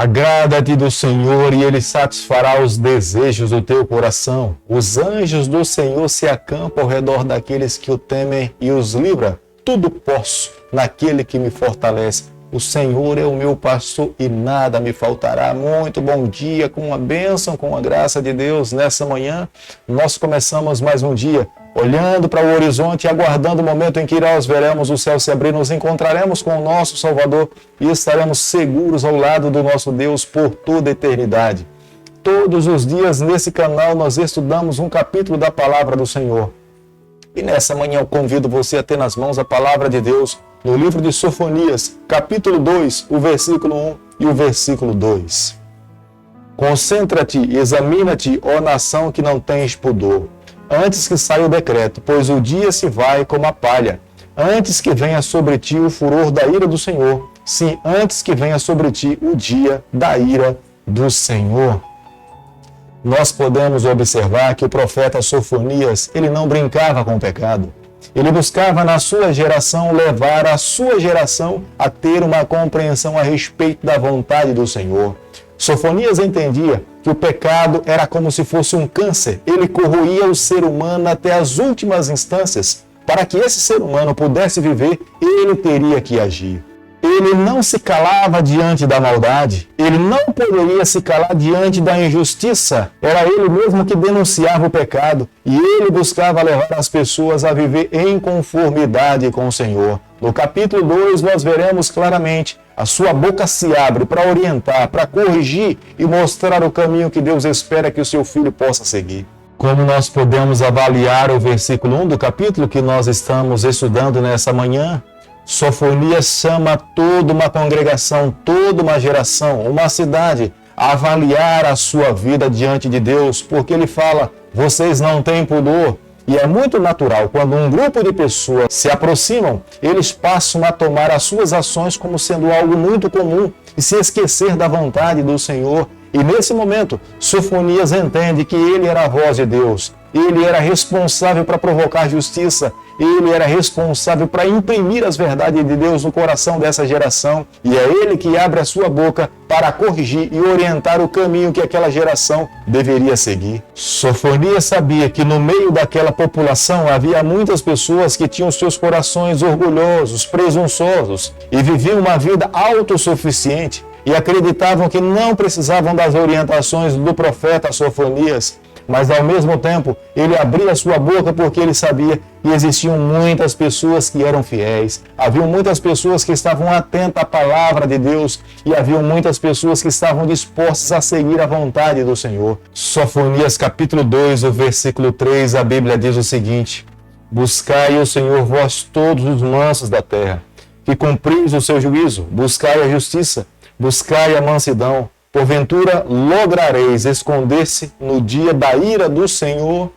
Agrada-te do Senhor e Ele satisfará os desejos do teu coração. Os anjos do Senhor se acampam ao redor daqueles que o temem e os livra. Tudo posso naquele que me fortalece. O Senhor é o meu pastor e nada me faltará. Muito bom dia, com a bênção, com a graça de Deus. Nessa manhã, nós começamos mais um dia, olhando para o horizonte e aguardando o momento em que nós veremos o céu se abrir, nos encontraremos com o nosso Salvador e estaremos seguros ao lado do nosso Deus por toda a eternidade. Todos os dias nesse canal nós estudamos um capítulo da Palavra do Senhor. E nessa manhã eu convido você a ter nas mãos a Palavra de Deus no livro de Sofonias, capítulo 2, o versículo 1 e o versículo 2. Concentra-te e examina-te, ó nação que não tens pudor, antes que saia o decreto, pois o dia se vai como a palha, antes que venha sobre ti o furor da ira do Senhor, sim, antes que venha sobre ti o dia da ira do Senhor. Nós podemos observar que o profeta Sofonias, ele não brincava com o pecado. Ele buscava na sua geração levar a sua geração a ter uma compreensão a respeito da vontade do Senhor. Sofonias entendia que o pecado era como se fosse um câncer. Ele corroía o ser humano até as últimas instâncias. Para que esse ser humano pudesse viver, ele teria que agir. Ele não se calava diante da maldade, ele não poderia se calar diante da injustiça. Era ele mesmo que denunciava o pecado e ele buscava levar as pessoas a viver em conformidade com o Senhor. No capítulo 2 nós veremos claramente a sua boca se abre para orientar, para corrigir e mostrar o caminho que Deus espera que o seu filho possa seguir. Como nós podemos avaliar o versículo 1 do capítulo que nós estamos estudando nessa manhã? Sofonias chama toda uma congregação, toda uma geração, uma cidade, a avaliar a sua vida diante de Deus, porque ele fala, vocês não têm pudor. E é muito natural, quando um grupo de pessoas se aproximam, eles passam a tomar as suas ações como sendo algo muito comum e se esquecer da vontade do Senhor. E nesse momento, Sofonias entende que ele era a voz de Deus, ele era responsável para provocar justiça, ele era responsável para imprimir as verdades de Deus no coração dessa geração, e é ele que abre a sua boca para corrigir e orientar o caminho que aquela geração deveria seguir. Sofonias sabia que no meio daquela população havia muitas pessoas que tinham seus corações orgulhosos, presunçosos, e viviam uma vida autossuficiente, e acreditavam que não precisavam das orientações do profeta Sofonias, mas ao mesmo tempo ele abria sua boca porque ele sabia que existiam muitas pessoas que eram fiéis, havia muitas pessoas que estavam atentas à palavra de Deus e havia muitas pessoas que estavam dispostas a seguir a vontade do Senhor. Sofonias capítulo 2, o versículo 3, a Bíblia diz o seguinte: buscai o Senhor vós todos os mansos da terra, que cumpris o seu juízo, buscai a justiça, buscai a mansidão, porventura lograreis esconder-se no dia da ira do Senhor.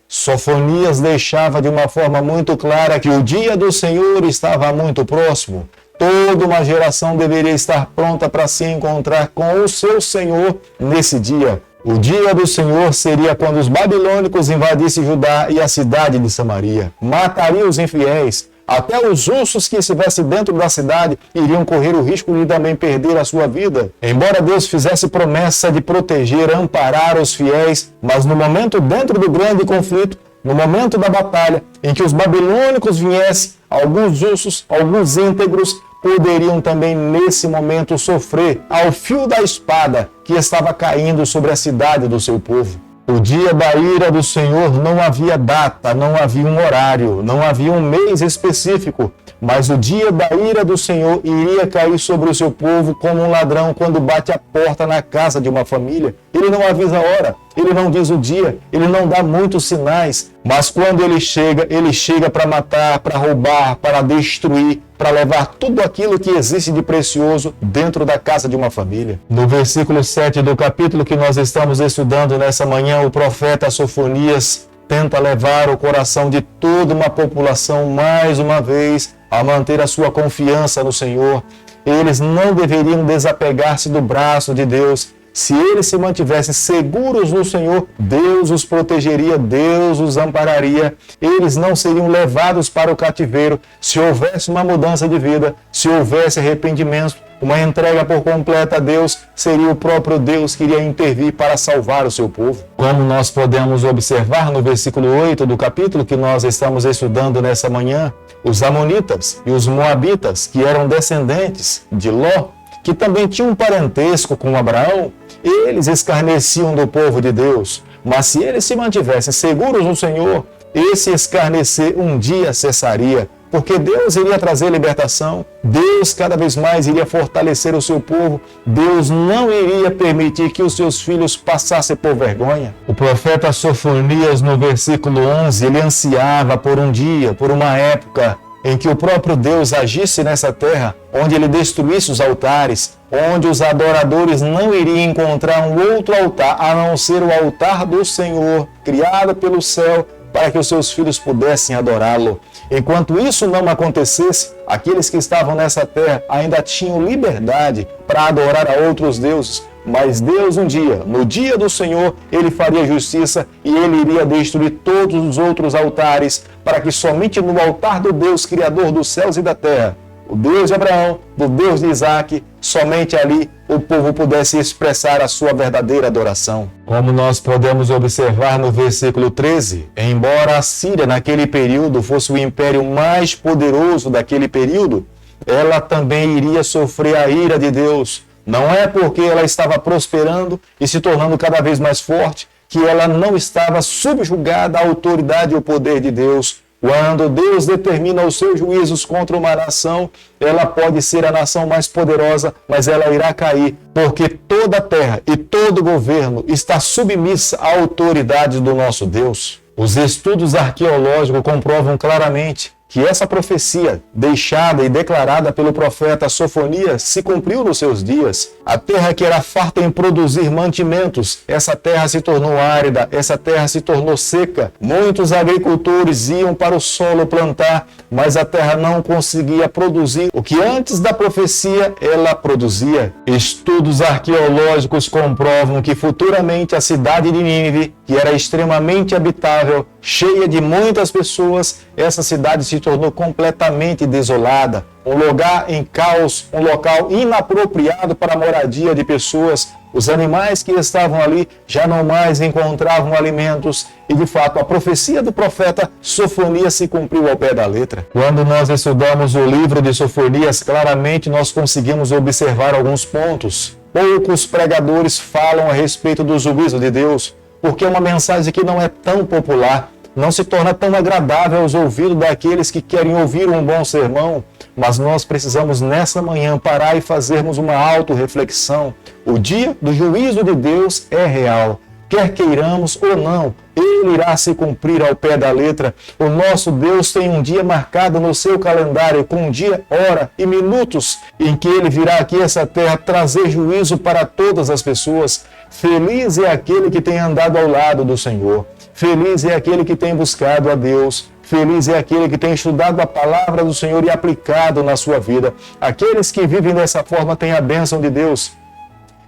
Sofonias deixava de uma forma muito clara que o dia do Senhor estava muito próximo. Toda uma geração deveria estar pronta para se encontrar com o seu Senhor nesse dia. O dia do Senhor seria quando os babilônicos invadissem Judá e a cidade de Samaria. Matariam os infiéis. Até os justos que estivessem dentro da cidade iriam correr o risco de também perder a sua vida. Embora Deus fizesse promessa de proteger, amparar os fiéis, mas no momento dentro do grande conflito, no momento da batalha, em que os babilônicos viessem, alguns justos, alguns íntegros, poderiam também nesse momento sofrer ao fio da espada que estava caindo sobre a cidade do seu povo. O dia da ira do Senhor não havia data, não havia um horário, não havia um mês específico, mas o dia da ira do Senhor iria cair sobre o seu povo como um ladrão quando bate a porta na casa de uma família. Ele não avisa a hora, ele não diz o dia, ele não dá muitos sinais, mas quando ele chega para matar, para roubar, para destruir, para levar tudo aquilo que existe de precioso dentro da casa de uma família. No versículo 7 do capítulo que nós estamos estudando nessa manhã, o profeta Sofonias tenta levar o coração de toda uma população mais uma vez a manter a sua confiança no Senhor. Eles não deveriam desapegar-se do braço de Deus. Se eles se mantivessem seguros no Senhor, Deus os protegeria, Deus os ampararia. Eles não seriam levados para o cativeiro se houvesse uma mudança de vida, se houvesse arrependimento, uma entrega por completa a Deus, seria o próprio Deus que iria intervir para salvar o seu povo. Como nós podemos observar no versículo 8 do capítulo que nós estamos estudando nessa manhã, os amonitas e os moabitas, que eram descendentes de Ló, que também tinham um parentesco com Abraão, eles escarneciam do povo de Deus. Mas se eles se mantivessem seguros no Senhor, esse escarnecer um dia cessaria, porque Deus iria trazer libertação, Deus cada vez mais iria fortalecer o seu povo, Deus não iria permitir que os seus filhos passassem por vergonha. O profeta Sofonias, no versículo 11, ele ansiava por um dia, por uma época, em que o próprio Deus agisse nessa terra, onde ele destruísse os altares, onde os adoradores não iriam encontrar um outro altar, a não ser o altar do Senhor, criado pelo céu, para que os seus filhos pudessem adorá-lo. Enquanto isso não acontecesse, aqueles que estavam nessa terra ainda tinham liberdade para adorar a outros deuses, mas Deus um dia, no dia do Senhor, ele faria justiça e ele iria destruir todos os outros altares, para que somente no altar do Deus, Criador dos céus e da terra, o Deus de Abraão, do Deus de Isaac, somente ali o povo pudesse expressar a sua verdadeira adoração. Como nós podemos observar no versículo 13, embora a Síria naquele período fosse o império mais poderoso daquele período, ela também iria sofrer a ira de Deus. Não é porque ela estava prosperando e se tornando cada vez mais forte que ela não estava subjugada à autoridade e ao poder de Deus. Quando Deus determina os seus juízos contra uma nação, ela pode ser a nação mais poderosa, mas ela irá cair, porque toda a terra e todo governo está submissa à autoridade do nosso Deus. Os estudos arqueológicos comprovam claramente que essa profecia, deixada e declarada pelo profeta Sofonias, se cumpriu nos seus dias. A terra que era farta em produzir mantimentos, essa terra se tornou árida, essa terra se tornou seca. Muitos agricultores iam para o solo plantar, mas a terra não conseguia produzir o que antes da profecia ela produzia. Estudos arqueológicos comprovam que futuramente a cidade de Nínive, que era extremamente habitável, cheia de muitas pessoas, essa cidade se tornou completamente desolada, um lugar em caos, um local inapropriado para a moradia de pessoas. Os animais que estavam ali já não mais encontravam alimentos e, de fato, a profecia do profeta Sofonias se cumpriu ao pé da letra. Quando nós estudamos o livro de Sofonias, claramente nós conseguimos observar alguns pontos. Poucos pregadores falam a respeito do juízo de Deus, porque é uma mensagem que não é tão popular, não se torna tão agradável aos ouvidos daqueles que querem ouvir um bom sermão, mas nós precisamos nessa manhã parar e fazermos uma autorreflexão. O dia do juízo de Deus é real, quer queiramos ou não, ele irá se cumprir ao pé da letra. O nosso Deus tem um dia marcado no seu calendário, com um dia, hora e minutos, em que ele virá aqui a essa terra trazer juízo para todas as pessoas. Feliz é aquele que tem andado ao lado do Senhor. Feliz é aquele que tem buscado a Deus. Feliz é aquele que tem estudado a palavra do Senhor e aplicado na sua vida. Aqueles que vivem dessa forma têm a bênção de Deus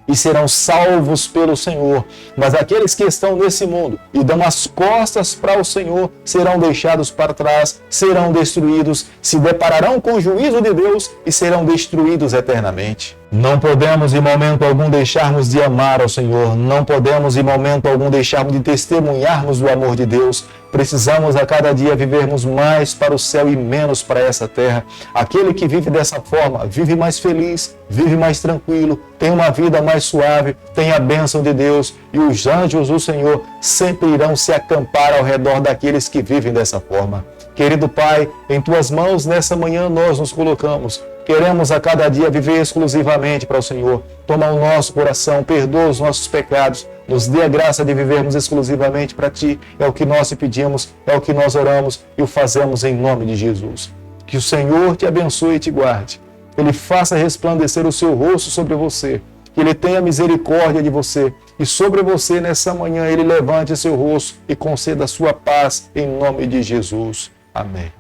e serão salvos pelo Senhor. Mas aqueles que estão nesse mundo e dão as costas para o Senhor serão deixados para trás, serão destruídos, se depararão com o juízo de Deus e serão destruídos eternamente. Não podemos em momento algum deixarmos de amar ao Senhor, não podemos em momento algum deixarmos de testemunharmos do amor de Deus. Precisamos a cada dia vivermos mais para o céu e menos para essa terra. Aquele que vive dessa forma, vive mais feliz, vive mais tranquilo, tem uma vida mais suave, tem a bênção de Deus e os anjos do Senhor sempre irão se acampar ao redor daqueles que vivem dessa forma. Querido Pai, em Tuas mãos nessa manhã nós nos colocamos. Queremos a cada dia viver exclusivamente para o Senhor. Toma o nosso coração, perdoa os nossos pecados, nos dê a graça de vivermos exclusivamente para Ti. É o que nós te pedimos, é o que nós oramos e o fazemos em nome de Jesus. Que o Senhor te abençoe e te guarde. Ele faça resplandecer o seu rosto sobre você. Que Ele tenha misericórdia de você. E sobre você nessa manhã Ele levante seu rosto e conceda a sua paz em nome de Jesus. Amém.